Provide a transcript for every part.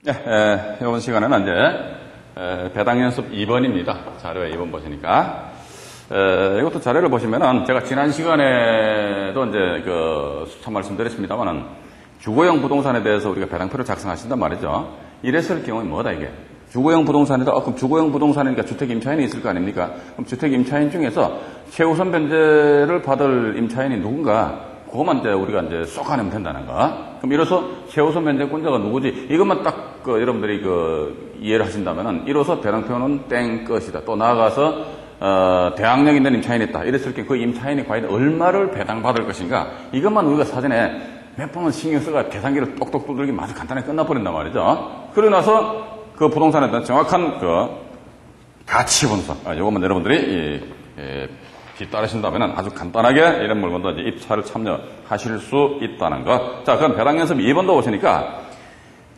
이번 시간에는 이제 배당 연습 2번입니다. 자료에 2번 보시니까 이것도 자료를 보시면은 제가 지난 시간에도 이제 수차 말씀드렸습니다만은 주거용 부동산에 대해서 우리가 배당표를 작성하신단 말이죠. 이랬을 경우에 뭐다 이게? 주거용 부동산이다. 그럼 주거용 부동산이니까 주택 임차인이 있을 거 아닙니까? 그럼 주택 임차인 중에서 최우선 변제를 받을 임차인이 누군가? 그것만 이제 우리가 이제 쏙 하면 된다는 거. 그럼 이로써 최우선 변제권자가 누구지? 이것만 딱 여러분들이 이해를 하신다면은 이로써 배당표는 땡 끝이다. 또 나아가서 대항력 있는 임차인이 있다. 이랬을 때 그 임차인이 과연 얼마를 배당받을 것인가? 이것만 우리가 사전에 몇 번은 신경 써가 계산기를 똑똑 두들기 아주 간단하게 끝나버린단 말이죠. 그러고 나서 그 부동산에 대한 정확한 가치 분석. 이것만 여러분들이 뒤따르신다면 아주 간단하게 이런 물건도 이제 입찰을 참여하실 수 있다는 것. 자, 그럼 배당 연습 2번도 보시니까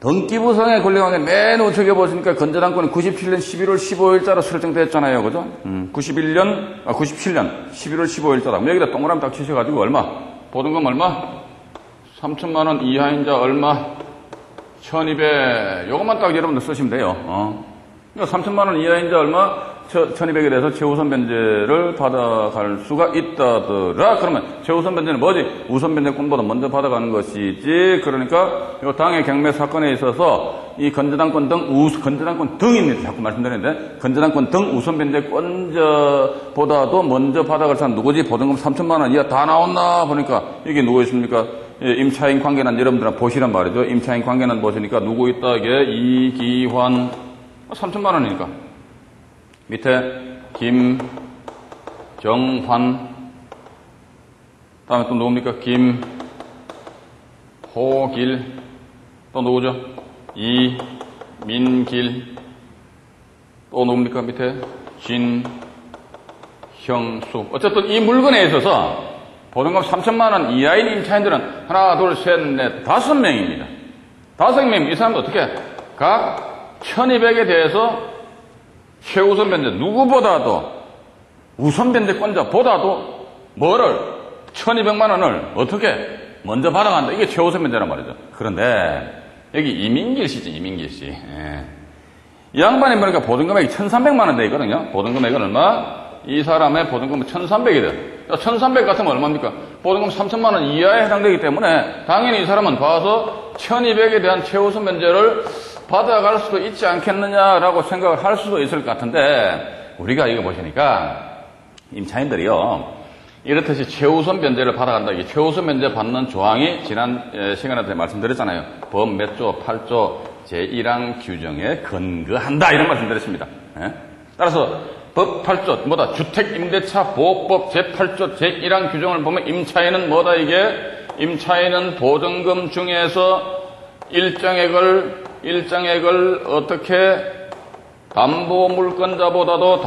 등기부상의 권리관계 맨 우측에 보시니까 건재당권이 97년 11월 15일자로 설정됐잖아요. 그죠? 97년 11월 15일자다. 여기다 동그라미 딱 치셔가지고 얼마? 보증금 얼마? 3천만 원 이하인 자 얼마? 1200. 요것만 딱 여러분들 쓰시면 돼요. 3천만 원 이하인 자 얼마? 1200에 대해서 최우선 변제를 받아갈 수가 있다더라. 그러면 최우선 변제는 뭐지? 우선 변제권보다 먼저 받아가는 것이지. 그러니까 이 당의 경매 사건에 있어서 이 건재당권 등 건재당권 등입니다. 자꾸 말씀드리는데 건재당권 등 우선 변제권자보다도 먼저 받아갈 사람 누구지? 보증금 3천만 원 이하 다 나왔나 보니까 이게 누구였습니까? 임차인 관계는 여러분들 보시란 말이죠. 임차인 관계는 보시니까 누구 있다? 이게 이기환 3천만 원이니까. 밑에 김정환, 다음에 또 누굽니까? 김호길, 또 누구죠? 이민길, 또 누굽니까? 밑에 진형수. 어쨌든 이 물건에 있어서 보증금 3천만 원 이하인 임차인들은 하나, 둘, 셋, 넷, 5명입니다. 5명. 이 사람도 어떻게? 각 1200에 대해서 최우선 변제 누구보다도 우선 변제권자보다도 뭐를 1200만 원을 어떻게 먼저 받아간다. 이게 최우선 변제란 말이죠. 그런데 여기 이민길 씨죠. 이민길 씨. 이 양반이 보니까 보증금액이 1300만 원 되거든요. 보증금액은 얼마? 이 사람의 보증금은 1300이 돼요. 1300 같으면 얼마입니까? 보증금 3000만 원 이하에 해당되기 때문에 당연히 이 사람은 봐서 1200에 대한 최우선 변제를 받아갈 수도 있지 않겠느냐라고 생각을 할 수도 있을 것 같은데 우리가 이거 보시니까 임차인들이요 이렇듯이 최우선 변제를 받아간다. 이 최우선 변제 받는 조항이 지난 시간에 말씀드렸잖아요. 법 몇 조 8조 제1항 규정에 근거한다 이런 말씀드렸습니다. 따라서 법 8조 뭐다 주택임대차 보호법 제8조 제1항 규정을 보면 임차인은 뭐다 이게 임차인은 보증금 중에서 일정액을 어떻게 담보물권자보다도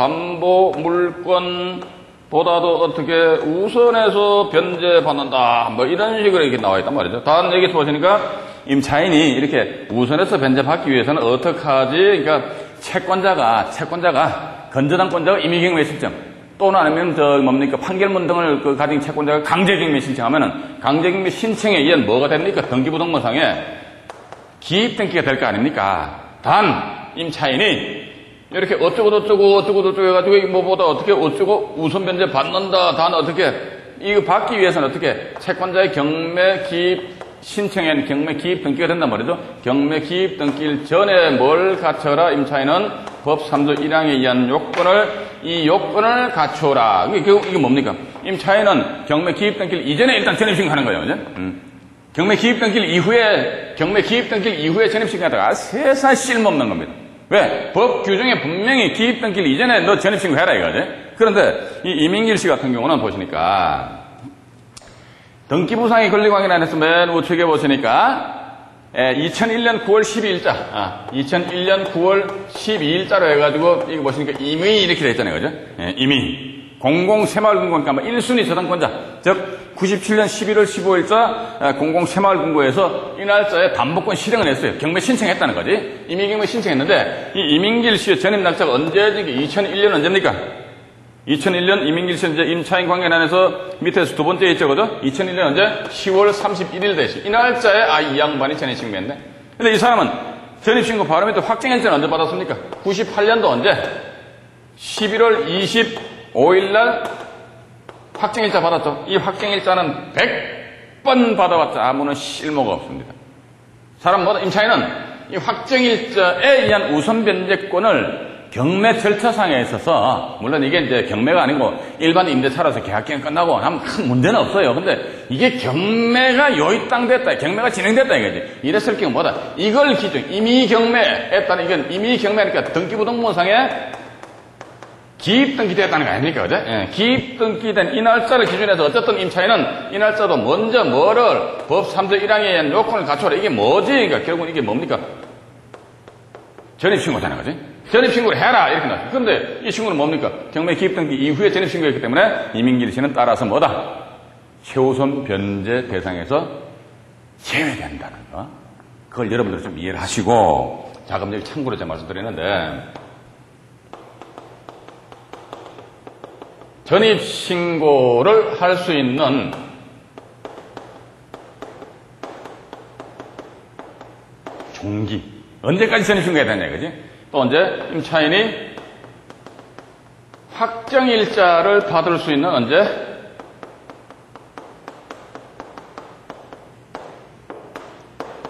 어떻게 우선해서 변제받는다. 뭐 이런 식으로 이렇게 나와 있단 말이죠. 다음 얘기 보시니까 임차인이 이렇게 우선해서 변제받기 위해서는 어떻게 하지? 그러니까 채권자가 건재당권자가 임의경매 신청 또는 아니면 판결문 등을 가진 채권자가 강제경매 신청하면은 강제경매 신청에 의한 뭐가 됩니까? 등기부등본상에 기입등기가 될 거 아닙니까? 단 임차인이 이렇게 어쩌고 해가지고 뭐보다 어떻게 어쩌고 우선 변제 받는다. 단 어떻게 이거 받기 위해서는 어떻게 채권자의 경매 기입 신청에는 경매 기입 등기가 된단 말이죠. 경매 기입 등기일 전에 뭘 갖춰라? 임차인은 법 3조 1항에 의한 이 요건을 갖춰라. 이게 뭡니까? 임차인은 경매 기입 등기일 이전에 일단 전입신고하는 거예요. 그죠? 경매 기입 등기일 이후에 전입신고하다가 세상 쓸모없는 겁니다. 왜? 법 규정에 분명히 기입 등기일 이전에 너 전입신고해라 이거지. 그런데 이 이민길 씨 같은 경우는 보시니까 등기부상의 권리관계에 대해서 맨 우측에 보시니까 2001년 9월 12일자 2001년 9월 12일자로 해가지고 이거 보시니까 임의 이렇게 돼 있잖아요. 그죠? 임의 공공새마을금고니까 1순위 저당권자 즉 97년 11월 15일자 공공새마을금고에서 이 날짜에 담보권 실행을 했어요. 경매 신청했다는 거지. 임의경매 신청했는데 이 이민길 씨의 전입 날짜가 언제지? 2001년 언제입니까? 2001년 이민길 씨 이제 임차인 관계난에서 밑에서 두 번째 있죠, 그죠? 2001년 언제? 10월 31일 되시. 이 날짜에 이 양반이 전입신고했네. 근데 이 사람은 전입신고 바로 밑에 확정일자는 언제 받았습니까? 98년도 언제? 11월 25일 날 확정일자 받았죠. 이 확정일자는 100번 받아봤자 아무런 실무가 없습니다. 사람마다 임차인은 이 확정일자에 의한 우선 변제권을 경매 절차상에 있어서, 물론 이게 이제 경매가 아니고 일반 임대차라서 계약기간 끝나고 하면 큰 문제는 없어요. 근데 이게 경매가 요입당됐다, 경매가 진행됐다 이거지. 이랬을 경우 뭐다? 이걸 기준, 임의 경매에 따른, 이건 임의 경매니까 등기부등본상에 기입등기됐다는 거 아닙니까? 그죠? 예, 기입등기된 이 날짜를 기준해서 어쨌든 임차인은 이 날짜도 먼저 뭐를 법 3조 1항에 의한 요건을 갖춰라. 이게 뭐지? 그러니까 결국은 이게 뭡니까? 전입신고잖아요. 그지? 전입신고를 해라. 이렇게 나왔어요. 그런데 이 신고는 뭡니까? 경매 기입등기 이후에 전입신고였기 때문에 이민길 씨는 따라서 뭐다? 최우선 변제 대상에서 제외된다는 거. 그걸 여러분들 좀 이해를 하시고, 자, 그럼 여기 참고로 제가 말씀드리는데, 전입신고를 할 수 있는 종기. 언제까지 전입신고해야 되냐, 그지? 또 언제? 임차인이 확정일자를 받을 수 있는 언제?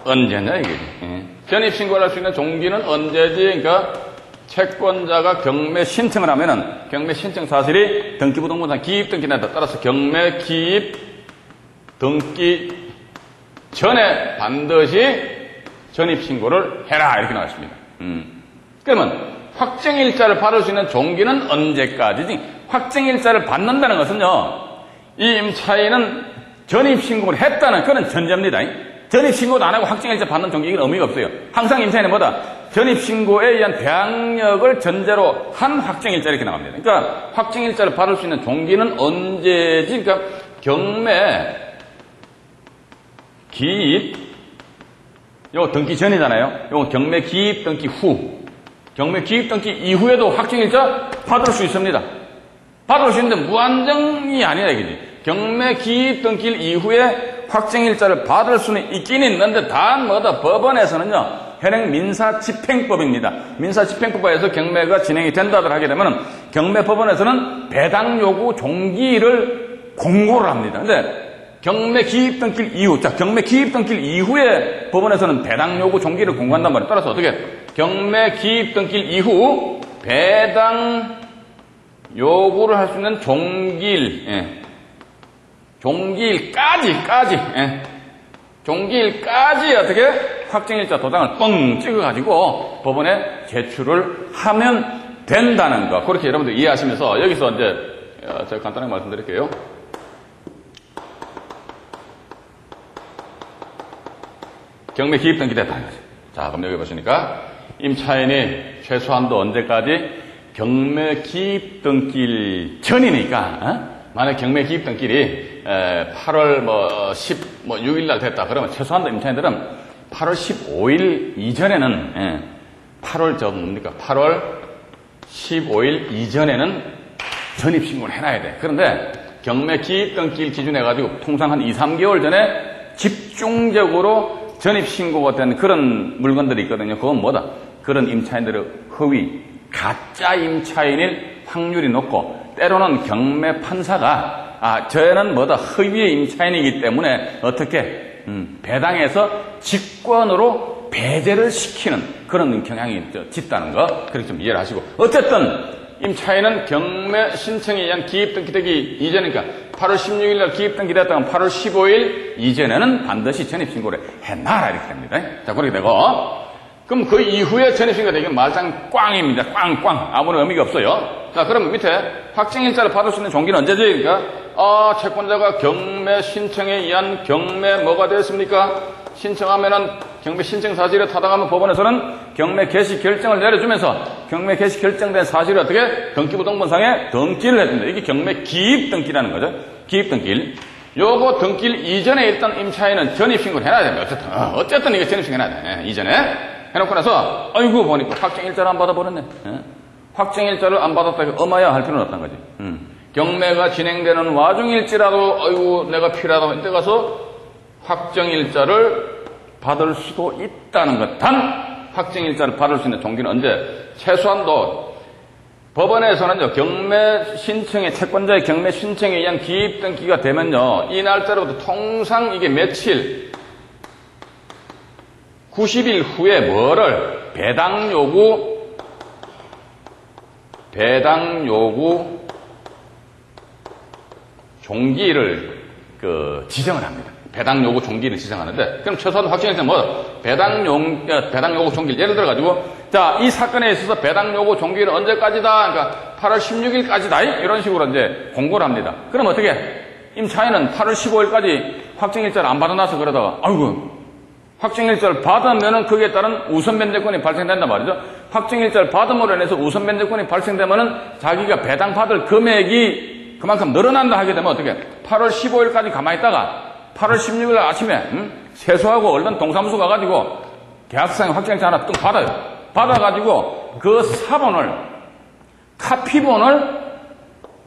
언제냐, 이게. 전입신고를 할 수 있는 종기는 언제지? 그러니까 채권자가 경매 신청을 하면은 경매 신청 사실이 등기부등본상 기입등기된다. 따라서 경매 기입 등기 전에 반드시 전입신고를 해라. 이렇게 나왔습니다. 그러면 확정일자를 받을 수 있는 종기는 언제까지지? 확정일자를 받는다는 것은요, 이 임차인은 전입신고를 했다는 그런 전제입니다. 전입신고도 안 하고 확정일자 받는 종기는 의미가 없어요. 항상 임차인은 뭐다? 전입신고에 의한 대항력을 전제로 한 확정일자 이렇게 나갑니다. 그러니까 확정일자를 받을 수 있는 종기는 언제지? 그러니까 경매 기입, 요거 등기 전이잖아요. 요거 경매 기입 등기 후. 경매 기입 등기 이후에도 확정일자 받을 수 있습니다. 받을 수 있는데 무한정이 아니라 이거지. 경매 기입 등기 이후에 확정일자를 받을 수는 있긴 있는데, 단 뭐다? 법원에서는요, 현행 민사집행법입니다. 민사집행법에서 경매가 진행이 된다들 하게 되면 경매법원에서는 배당 요구 종기를 공고를 합니다. 근데 경매 기입 등기 이후, 자, 경매 기입 등기 이후에 법원에서는 배당 요구 종기를 공고한단 말이에요. 따라서 어떻게? 경매 기입 등기 이후 배당 요구를 할 수 있는 종기일, 종기일까지, 종기일까지 어떻게? 확정일자 도장을 뻥 찍어가지고 법원에 제출을 하면 된다는 거. 그렇게 여러분들 이해하시면서 여기서 이제 제가 간단하게 말씀드릴게요. 경매 기입 등기됐다는 거죠. 자, 그럼 여기 보시니까 임차인이 최소한도 언제까지? 경매 기입 등기 전이니까, 만약 경매 기입 등기일이 8월 6일 날 됐다. 그러면 최소한도 임차인들은 8월 15일 이전에는, 8월 15일 이전에는 전입신고를 해놔야 돼. 그런데 경매 기입 등기일 기준해가지고 통상 한 2, 3개월 전에 집중적으로 전입신고가 된 그런 물건들이 있거든요. 그건 뭐다? 그런 임차인들의 허위, 가짜 임차인일 확률이 높고, 때로는 경매 판사가 저는 뭐다? 허위의 임차인이기 때문에 어떻게 배당해서 직권으로 배제를 시키는 그런 경향이 짙다는 거, 그렇게 좀 이해를 하시고, 어쨌든 임차인은 경매 신청에 의한 기입등기되기 이전이니까 8월 16일 날 기입등기됐다면 8월 15일 이전에는 반드시 전입신고를 해놔라 이렇게 됩니다. 자, 그렇게 되고, 그럼 그 이후에 전입신고가 되면 말짱 꽝입니다. 꽝. 아무런 의미가 없어요. 자, 그럼 밑에 확정일자를 받을 수 있는 종기는 언제지? 그러니까 채권자가 경매 신청에 의한 경매 뭐가 되었습니까? 신청하면은 경매 신청 사실에 타당하면 법원에서는 경매 개시 결정을 내려주면서 경매 개시 결정된 사실을 어떻게? 등기부등본상에 등기를 해줍니다. 이게 경매 기입 등기라는 거죠. 기입 등기일. 요거 등기일 이전에 일단 임차인은 전입신고를 해놔야 됩니다. 어쨌든 이게 전입신고 해놔야 돼. 이전에 해놓고 나서 아이고 보니까 확정일자를 안 받아버렸네. 확정일자를 안 받았다 어마야 할 필요는 없다는 거지. 경매가 진행되는 와중일지라도 아이고 내가 필요하다고 이때 가서 확정일자를 받을 수도 있다는 것. 단 확정일자를 받을 수 있는 종기는 언제? 최소한도 법원에서는요, 경매 신청의, 채권자의 경매 신청에 의한 기입 등기가 되면요, 이 날짜로부터 통상 이게 며칠, 90일 후에 뭐를? 배당 요구 종기를 지정을 합니다. 배당 요구 종기를 지정하는데, 그럼 최소한 확정일자는 뭐? 배당 요구 종기를 예를 들어가지고, 자, 이 사건에 있어서 배당 요구 종기는 언제까지다? 그러니까 8월 16일까지다? 이런 식으로 이제 공고를 합니다. 그럼 어떻게? 임차인은 8월 15일까지 확정일자를 안 받아놔서 그러다가, 아이고, 확정일자를 받으면은 거기에 따른 우선 변제권이 발생된단 말이죠. 확정일자를 받음으로 인해서 우선 변제권이 발생되면은 자기가 배당받을 금액이 그만큼 늘어난다 하게 되면 어떻게? 8월 15일까지 가만히 있다가 8월 16일 아침에 세수하고 얼른 동사무소 가가지고 계약상 확정일자 하나 뚝 받아요. 받아가지고 그 사본을, 카피본을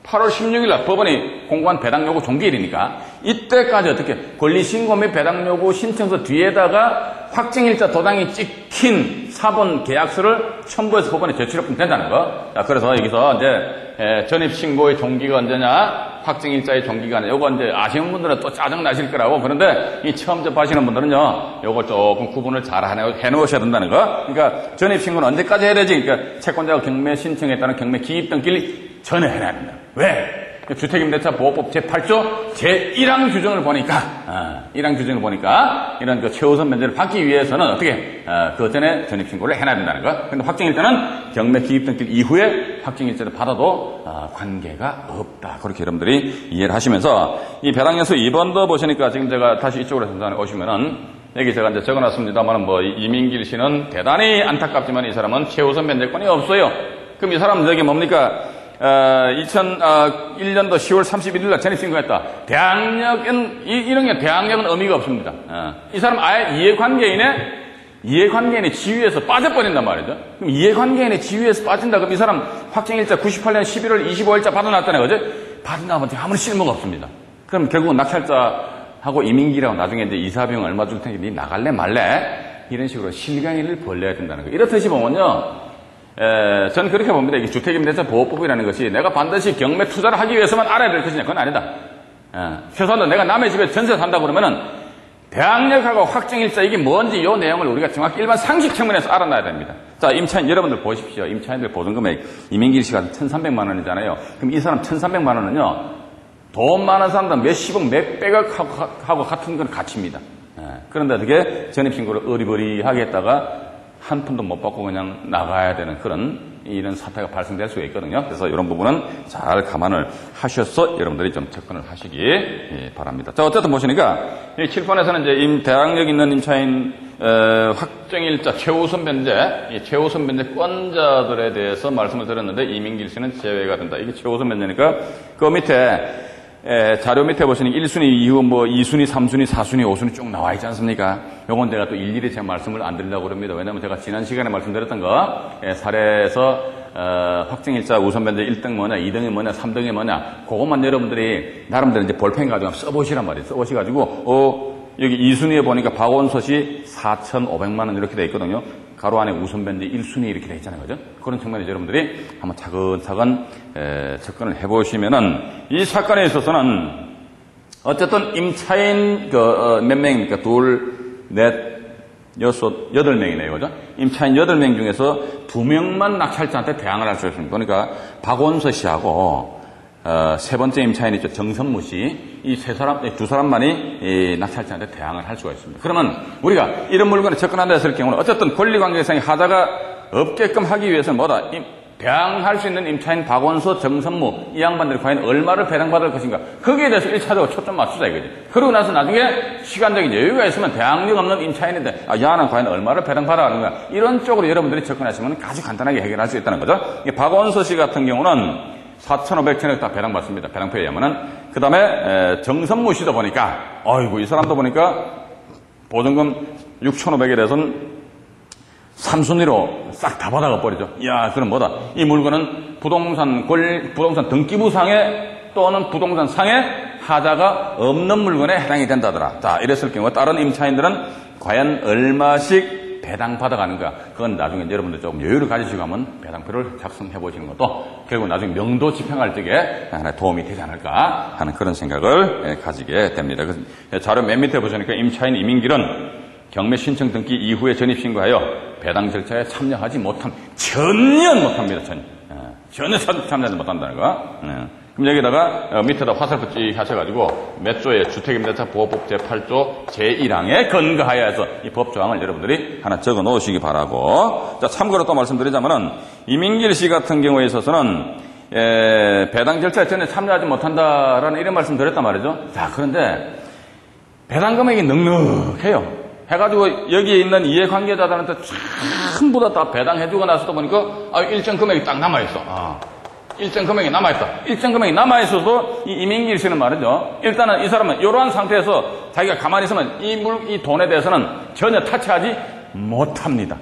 8월 16일날 법원이 공고한 배당요구 종기일이니까 이때까지 어떻게 권리신고 및 배당요구 신청서 뒤에다가 확정일자 도장이 찍힌 사본 계약서를 첨부해서 법원에 제출하면 된다는 거. 자, 그래서 여기서 이제 전입신고의 종기가 언제냐, 확정일자의 종기가 아니라 요거 이제 아시는 분들은 또 짜증 나실 거라고. 그런데 이 처음 접하시는 분들은요, 요거 조금 구분을 잘 해놓으셔야 된다는 거. 그러니까 전입신고는 언제까지 해야 되지? 그러니까 채권자가 경매 신청에 따른 경매 기입 등기를 전에 해놔야 된다. 왜? 주택임대차 보호법 제8조 제1항 규정을 보니까, 1항 규정을 보니까, 이런 최우선 면제를 받기 위해서는 어떻게, 그 전에 전입신고를 해놔야 된다는 거. 근데 확정일자는 경매 기입 등기 이후에 확정일자를 받아도, 관계가 없다. 그렇게 여러분들이 이해를 하시면서, 이 배당연수 2번도 보시니까 지금 제가 다시 이쪽으로 오시면은, 여기 제가 이제 적어놨습니다만, 이민길 씨는 대단히 안타깝지만 이 사람은 최우선 면제권이 없어요. 그럼 이 사람은 저기 뭡니까? 2001년도 10월 31일 날 전입신고했다. 대항력은, 이런 게 대항력은 의미가 없습니다. 이 사람 아예 이해관계인의 지위에서 빠져버린단 말이죠. 그럼 이해관계인의 지위에서 빠진다. 그럼 이 사람 확정일자 98년 11월 25일자 받아놨다네, 그죠? 받아나면 아무리 쓸모가 없습니다. 그럼 결국은 낙찰자하고 이민기라고 나중에 이제 이사비용 얼마 줄 테니 니 나갈래 말래? 이런 식으로 실강의를 벌려야 된다는 거예요. 이렇듯이 보면요. 저는 그렇게 봅니다. 이게 주택임대차 보호법이라는 것이 내가 반드시 경매 투자를 하기 위해서만 알아야 될 것이냐, 그건 아니다. 최소한 내가 남의 집에 전세 산다고 그러면은 대항력하고 확정일자 이게 뭔지 이 내용을 우리가 정확히 일반 상식 측면에서 알아놔야 됩니다. 자, 임차인 여러분들 보십시오. 임차인들 보증금액 이민길 씨가 1,300만 원이잖아요. 그럼 이 사람 1,300만 원은요, 돈 많은 사람들 몇십억, 몇백억하고 같은 건 가치입니다. 그런데 어떻게 전입신고를 어리버리하게 했다가 한 푼도 못 받고 그냥 나가야 되는 그런 이런 사태가 발생될 수가 있거든요. 그래서 이런 부분은 잘 감안을 하셔서 여러분들이 좀 접근을 하시기 바랍니다. 자, 어쨌든 보시니까 이 7번에서는 이제 대항력 있는 임차인 확정일자 최우선 변제, 이 최우선 변제권자들에 대해서 말씀을 드렸는데 이민길 씨는 제외가 된다. 이게 최우선 변제니까 그 밑에 자료 밑에 보시니 1순위 이후 2순위, 3순위, 4순위, 5순위 쭉 나와 있지 않습니까? 요건 제가 또 일일이 제 말씀을 안 드리려고 합니다. 왜냐면 제가 지난 시간에 말씀드렸던 거, 사례에서, 확정일자 우선변제 1등 뭐냐, 2등이 뭐냐, 3등이 뭐냐, 그것만 여러분들이 나름대로 이제 볼펜 가지고 써보시란 말이에요. 써보셔가지고, 여기 2순위에 보니까 박원서시 4,500만원 이렇게 돼 있거든요. 가로 안에 우선변제 1순위 이렇게 돼 있잖아요. 그죠? 그런 측면에서 여러분들이 한번 차근차근 접근을 해보시면은 이 사건에 있어서는 어쨌든 임차인 몇 명입니까? 둘, 넷, 여섯, 8명이네요. 그죠? 임차인 8명 중에서 2명만 낙찰자한테 대항을 할 수 있습니다. 그러니까 박원서 씨하고 세 번째 임차인이죠. 정성무 씨. 이 두 사람만이 낙찰자한테 대항을 할 수가 있습니다. 그러면 우리가 이런 물건에 접근한다 했을 경우는 어쨌든 권리관계상의 하자가 없게끔 하기 위해서는 뭐다? 대항할 수 있는 임차인 박원서, 정성무 이 양반들이 과연 얼마를 배당받을 것인가? 거기에 대해서 1차적으로 초점 맞추자 이거지. 그러고 나서 나중에 시간적인 여유가 있으면 대항력 없는 임차인인데 야는 과연 얼마를 배당받아 하는가? 이런 쪽으로 여러분들이 접근하시면 아주 간단하게 해결할 수 있다는 거죠. 박원서 씨 같은 경우는 4,500천억 다 배당받습니다. 배당표에 의하면은. 그 다음에, 정성무 씨도 보니까, 아이고, 이 사람도 보니까, 보증금 6,500에 대해서는 3순위로 싹 다 받아가 버리죠. 이야, 그럼 뭐다? 이 물건은 부동산 등기부상에 또는 부동산 상에 하자가 없는 물건에 해당이 된다더라. 자, 이랬을 경우, 다른 임차인들은 과연 얼마씩 배당 받아가는가, 그건 나중에 여러분들 조금 여유를 가지시고 하면 배당표를 작성해 보시는 것도 결국 나중에 명도 집행할 적에 하나의 도움이 되지 않을까 하는 그런 생각을 가지게 됩니다. 자료 맨 밑에 보시니까 임차인 이민길은 경매 신청 등기 이후에 전입신고하여 배당 절차에 참여하지 전혀 못합니다. 전혀 참여하지 못한다는 거. 그럼 여기다가 밑에다 화살표 찍 하셔가지고 몇 조의 주택임대차 보호법 제8조 제1항에 근거하여 해서 이 법조항을 여러분들이 하나 적어 놓으시기 바라고. 자, 참고로 또 말씀드리자면은 이민길 씨 같은 경우에 있어서는 배당 절차에 전혀 참여하지 못한다라는 이런 말씀 드렸단 말이죠. 자, 그런데 배당 금액이 넉넉해요. 해가지고 여기에 있는 이해관계자들한테 전부 다 배당해주고 나서도 보니까 일정 금액이 딱 남아있어. 일정 금액이 남아있다. 일정 금액이 남아있어도 이 이민길 씨는 말이죠. 일단은 이 사람은 이러한 상태에서 자기가 가만히 있으면 이 돈에 대해서는 전혀 타치하지 못합니다.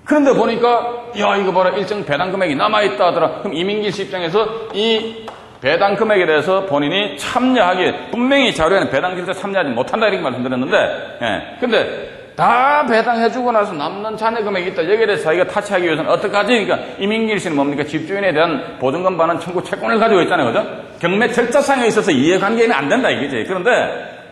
그런데 보니까 이거 봐라, 일정 배당 금액이 남아있다 하더라. 그럼 이민길 씨 입장에서 이 배당 금액에 대해서 본인이 참여하기에 분명히 자료에는 배당 절차에 참여하지 못한다 이렇게 말씀드렸는데, 근데 다 배당해주고 나서 남는 잔여 금액이 있다. 여기에 대해서 자기가 타치하기 위해서는 어떡하지? 그러니까 이민길 씨는 뭡니까? 집주인에 대한 보증금 반환 청구 채권을 가지고 있잖아요. 그죠? 경매 절차상에 있어서 이해관계는 안 된다 이거지. 그런데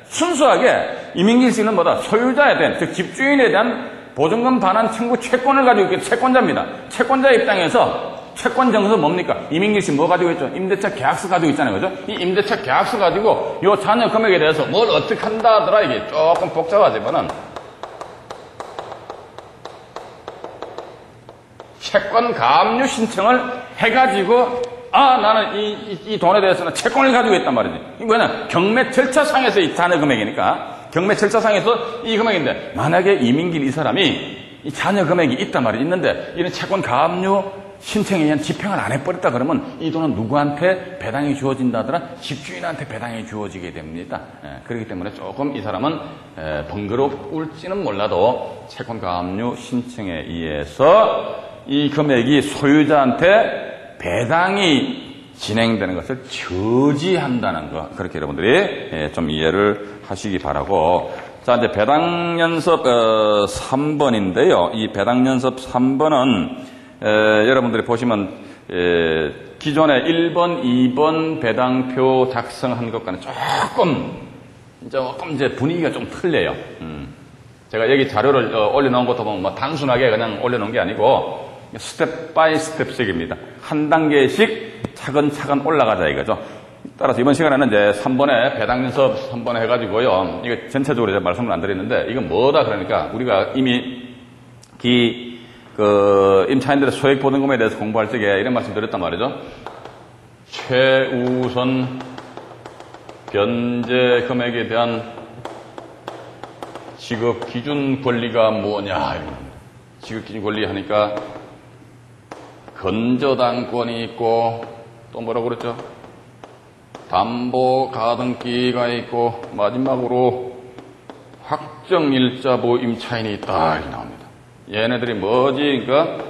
순수하게 이민길 씨는 뭐다? 소유자에 대한, 즉 집주인에 대한 보증금 반환 청구 채권을 가지고 있기 채권자입니다. 채권자 입장에서 채권 정서 뭡니까? 이민길 씨 뭐 가지고 있죠? 임대차 계약서 가지고 있잖아요. 그죠? 이 임대차 계약서 가지고 요 잔여 금액에 대해서 뭘 어떻게 한다 하더라. 이게 조금 복잡하지만은 채권 가압류 신청을 해가지고 나는 이 돈에 대해서는 채권을 가지고 있단 말이지. 이거 왜냐? 경매 절차상에서 이 잔여 금액이니까 경매 절차상에서 이 금액인데 만약에 이민길 이 사람이 이 잔여 금액이 있단 말이지. 있는데 이런 채권 가압류 신청에 의한 집행을 안 해버렸다 그러면 이 돈은 누구한테 배당이 주어진다더라? 집주인한테 배당이 주어지게 됩니다. 그렇기 때문에 조금 이 사람은 번거롭을지는 몰라도 채권 가압류 신청에 의해서 이 금액이 소유자한테 배당이 진행되는 것을 저지한다는 거, 그렇게 여러분들이 좀 이해를 하시기 바라고. 자, 이제 배당연습 3번인데요. 이 배당연습 3번은 여러분들이 보시면 기존의 1번, 2번 배당표 작성한 것과는 조금 이제 분위기가 좀 틀려요. 제가 여기 자료를 올려놓은 것도 보면 뭐 단순하게 그냥 올려놓은 게 아니고 스텝 바이 스텝식입니다. 한 단계씩 차근차근 올라가자 이거죠. 따라서 이번 시간에는 이제 3번에 배당연습 3번에 해가지고요. 이거 전체적으로 제가 말씀을 안 드렸는데 이건 뭐다 그러니까 우리가 이미 임차인들의 소액 보증금에 대해서 공부할 적에 이런 말씀 드렸단 말이죠. 최우선 변제 금액에 대한 지급 기준 권리가 뭐냐. 지급 기준 권리 하니까 건저당권이 있고 또 뭐라고 그랬죠? 담보 가등기가 있고 마지막으로 확정일자부 임차인이 있다 이렇게 나옵니다. 얘네들이 뭐지? 그러니까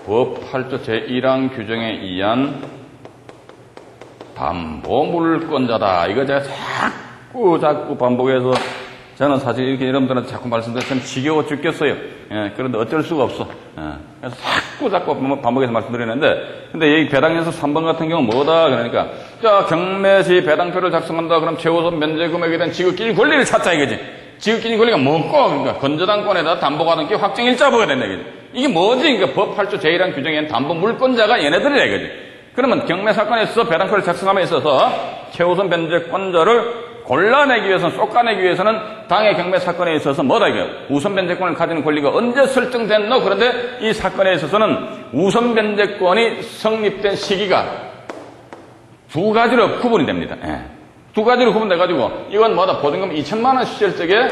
법 8조 제1항 규정에 의한 담보물권자다. 이거 제가 자꾸 반복해서 저는 사실 이렇게 여러분들한테 자꾸 말씀드리면 지겨워 죽겠어요. 그런데 어쩔 수가 없어. 그래서 자꾸 반복해서 말씀드리는데, 근데 이 배당연습 3번 같은 경우는 뭐다? 그러니까, 자, 경매 시 배당표를 작성한다. 그럼 최우선 면제 금액에 대한 지급기준 권리를 찾자 이거지. 지급기준 권리가 뭐고? 그러니까 건저당권에다 담보가등기 확정일자부가 된다 이거지. 이게 뭐지? 그러니까 법 8조 제1항 규정에 담보 물권자가 얘네들이라 이거지. 그러면 경매 사건에 있어서 배당표를 작성함에 있어서 최우선 변제권자를 골라내기 위해서는, 쏙가내기 위해서는 당해 경매 사건에 있어서 뭐다 이게 우선 변제권을 가지는 권리가 언제 설정됐노? 그런데 이 사건에 있어서는 우선 변제권이 성립된 시기가 두 가지로 구분이 됩니다. 두 가지로 구분돼가지고 이건 뭐다 보증금 2천만 원 시절 적에,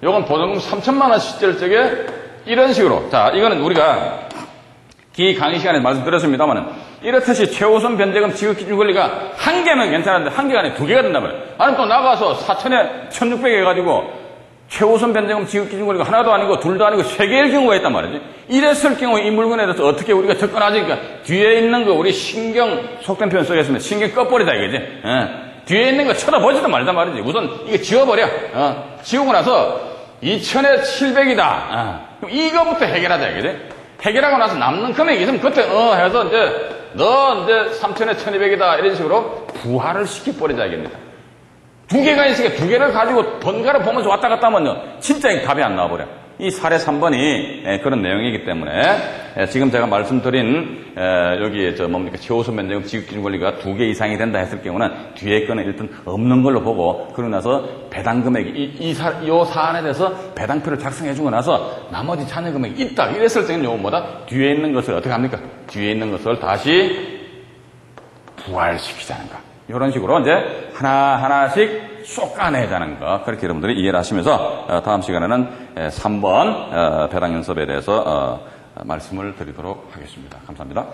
이건 보증금 3천만 원 시절 적에 이런 식으로. 자, 이거는 우리가 기 강의 시간에 말씀드렸습니다만은 이렇듯이 최우선 변제금 지급 기준 권리가 한 개는 괜찮은데 한 개가 아니라 두 개가 된단 말이에요. 아니 또 나가서 4천에 1,600에 해가지고 최우선 변제금 지급 기준 권리가 하나도 아니고 둘도 아니고 세 개일 경우가 있단 말이지. 이랬을 경우에 이 물건에 대해서 어떻게 우리가 접근하지? 그러니까 뒤에 있는 거 우리 신경, 속된 표현 쓰겠습니다. 신경 꺼버리다 이거지. 뒤에 있는 거 쳐다보지도 말단 말이지. 우선 이거 지워버려. 지우고 나서 2천에 700이다. 그럼 이거부터 해결하자, 그지? 해결하고 나서 남는 금액이 있으면 그때, 해서 너 이제 3천에 1200이다. 이런 식으로 부하를 시켜버리자겠습니다. 두 개가 있으니까 두 개를 가지고 번갈아 보면서 왔다 갔다 하면요. 진짜 답이 안 나와버려. 이 사례 3번이 그런 내용이기 때문에 지금 제가 말씀드린 여기에 최우선 면제금 지급기준 권리가 2개 이상이 된다 했을 경우는 뒤에 거는 일단 없는 걸로 보고 그러고 나서 배당 금액이 이 사안에 대해서 배당표를 작성해 주고 나서 나머지 잔여 금액이 있다 이랬을 때는 요거보다 뒤에 있는 것을 어떻게 합니까? 뒤에 있는 것을 다시 부활시키자는 거. 이런 식으로 이제 하나하나씩 쏙가내자는 거. 그렇게 여러분들이 이해를 하시면서 다음 시간에는 3번 배당 연습에 대해서 말씀을 드리도록 하겠습니다. 감사합니다.